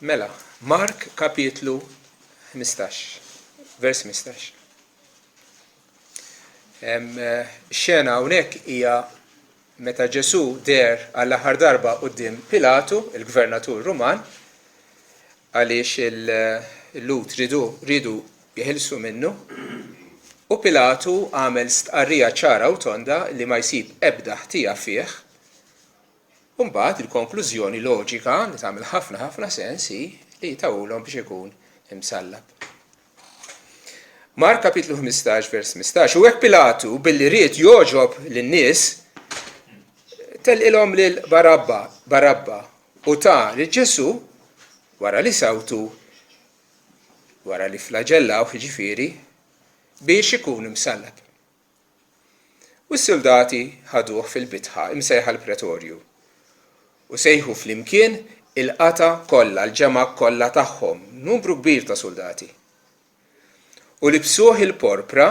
Mela, Mark kapitlu 15, vers 15. Xena hawnhekk hija meta Ġesu der għall-aħħar darba quddiem Pilatu, il-gvernatur Ruman, għaliex il-Lut ridu jeħilsu minnu, u Pilatu għamel stqarrija ċara u tonda li ma jsib ebda ħtija fih. U mbagħad il-konklużjoni loġika li tagħmel ħafna sens hi li tawulhom biex ikun imsallab. Mark kapitlu 15 vers 15 u hekk Pilatu billi ried joġob lin-nies telqilhom lil Barabba u ta' lil Ġesu wara li sawtu wara li flaġellaw ġifieri biex ikun imsallab. U s-soldati ħaduh fil-bitħa imsejħa l-pretorju u sejħu flimkien il-qata kollha, l-ġema kollha tagħhom, numru kbir ta' soldati. U libsuh il-porpra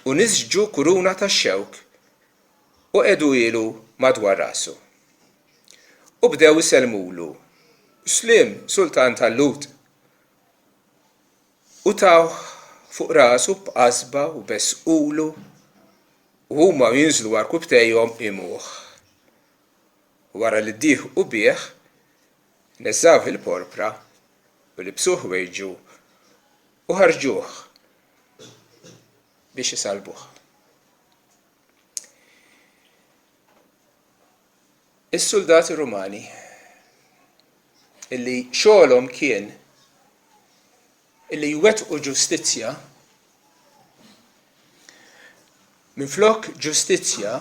u niżġu kuruna tax-xewk u qedu ilu madwar rasu. U bdew iselmulu, Slim, sultan tal-Lut. U taw fuq rasu b'qasba u besqulu u huma jinżlu għall-kubtejhom imuh. Wara li ddieħ u bieħ, neżżaw il-porpra u libsuh wejġu u ħarġuh biex isalbuh. Is-soldati Rumani illi xogħolhom kien illi jwettqu ġustizzja minflok ġustizzja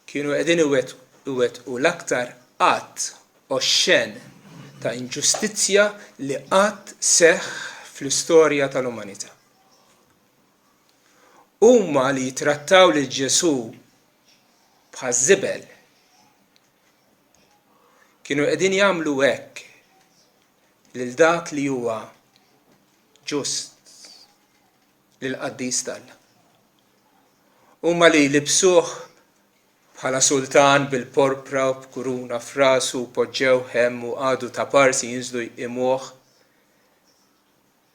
kienu qegħdin iwettqu l-aktar qatt oxxen ta' inġustizzja li qatt seħħ fl-istorja tal-umanità. Huma li jitrattaw lil Ġesu bħaż-żibel kienu qegħdin jagħmlu hekk lil dak li huwa ġust lil Qaddies tal-Alla. Huma li libsuh bħala sultan bil-porpra u b'kuruna f'rasu poġġew hemm u għadu ta' parsi jinżlu imuh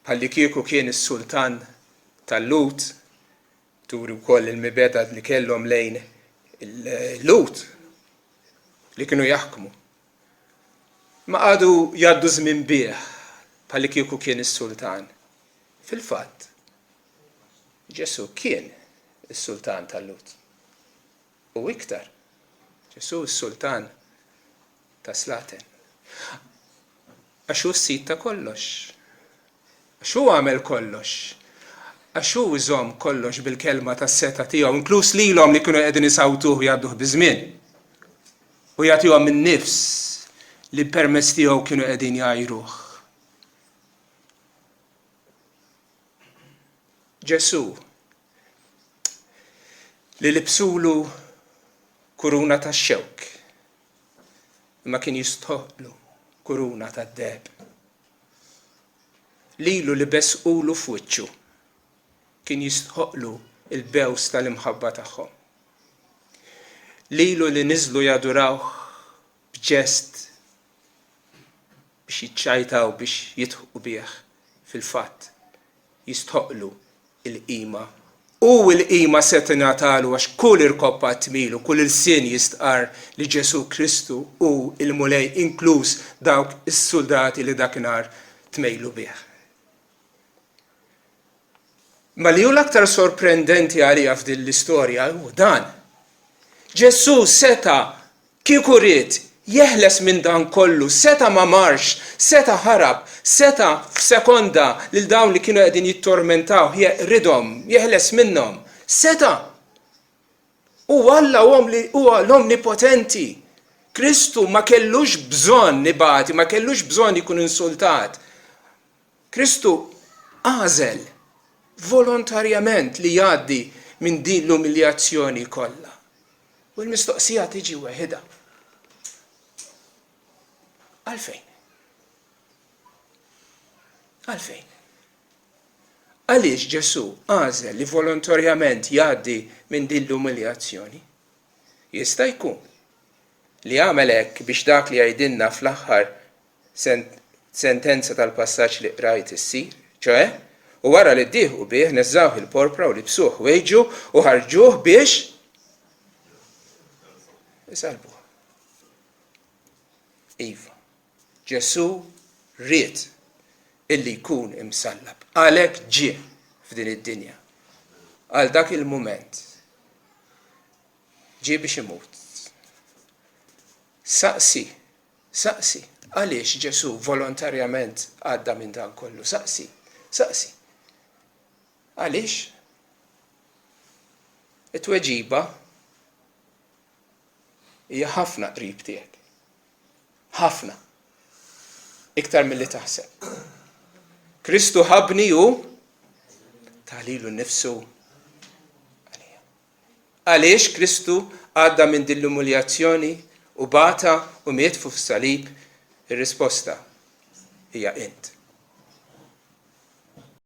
bħalli kieku kien is-sultan tal-Lut, turi wkoll il-mibeda li kellhom lejn il-Lut li kienu jaħkmu. Ma għadu jgħaddu żmien bih bħalli kieku kien is-sultan. Fil-fatt, Ġesu kien is-sultan tal-Lut. U iktar, Ġesu s-sultan ta' Slaten. Għaxu s-sit ta' kollox. Għaxu għamel kollox. Għaxu iżom kollox bil-kelma ta' seta tiegħu, inkluż lilhom li kienu qegħdin isawtuh jgħadduh biżmien. U jagħtihom min-nifs li permezz tiegħu kienu qegħdin jgħajruh. Ġesu li libsulu kuruna tax-xewk imma kien jistħoqlu kuruna tad-deheb. Lilu li besqulu f'wiċċu kien jistħoqlu il-bews tal-imħabba tagħhom. Lilu li niżlu jadurawh b'ġest biex jiċċajtaw biex jidħu bih fil-fatt jistħoqlu il-qima. U l-qima se tingħatalu għax kull irkoppa tmilu, kull il-sin jistqar li Ġesu Kristu u il-mulej inkluż dawk is-soldati li dakinhar tmejlu bih. Ma li hu l-aktar sorprendenti għalija f'din l-istorja hu dan. Ġesu seta kieku ried jeħles minn dan kollu, seta ma marx, seta ħarab, seta f'sekonda lil dawn li kienu qegħdin jittormentaw ridhom, jeħles minnhom. Seta! U Alla huwa l-omnipotenti. Kristu ma kellux bżonn nibati, ma kellux bżonn ikun insultat. Kristu għażel volontarjament li jgħaddi minn din l-umiljazzjoni kollha. U l-mistoqsija tiġi weħida. Għalfejn? Għalfejn? Għaliex Ġesu għażel li volontarjament jgħaddi minn din l-umiljazzjoni? Jista' jkun li għamel hekk biex dak li jgħidilna fl-aħħar sentenza tal-passaġġ li qrajt issir, ċoe, u wara li ddieħu bih neżżawh il-porpra u libsuh wejġu u ħarġuh biex isalbuh. Iva, Ġesu ried illi jkun imsallab. Għalhekk ġie f'din id-dinja. Għal dak il-mument ġie biex imut. Saqsi, għaliex Ġesu volontarjament għadda minn dan kollu? Saqsi. Għaliex? It-tweġiba hija ħafna qrib tiegħek. Ħafna. Iktar milli taħseb. Kristu ħabni u talilu nnifsu għalija. Għaliex Kristu għadda minn din l-umiljazzjoni u bata u miet fuq salib, ir-risposta hija int.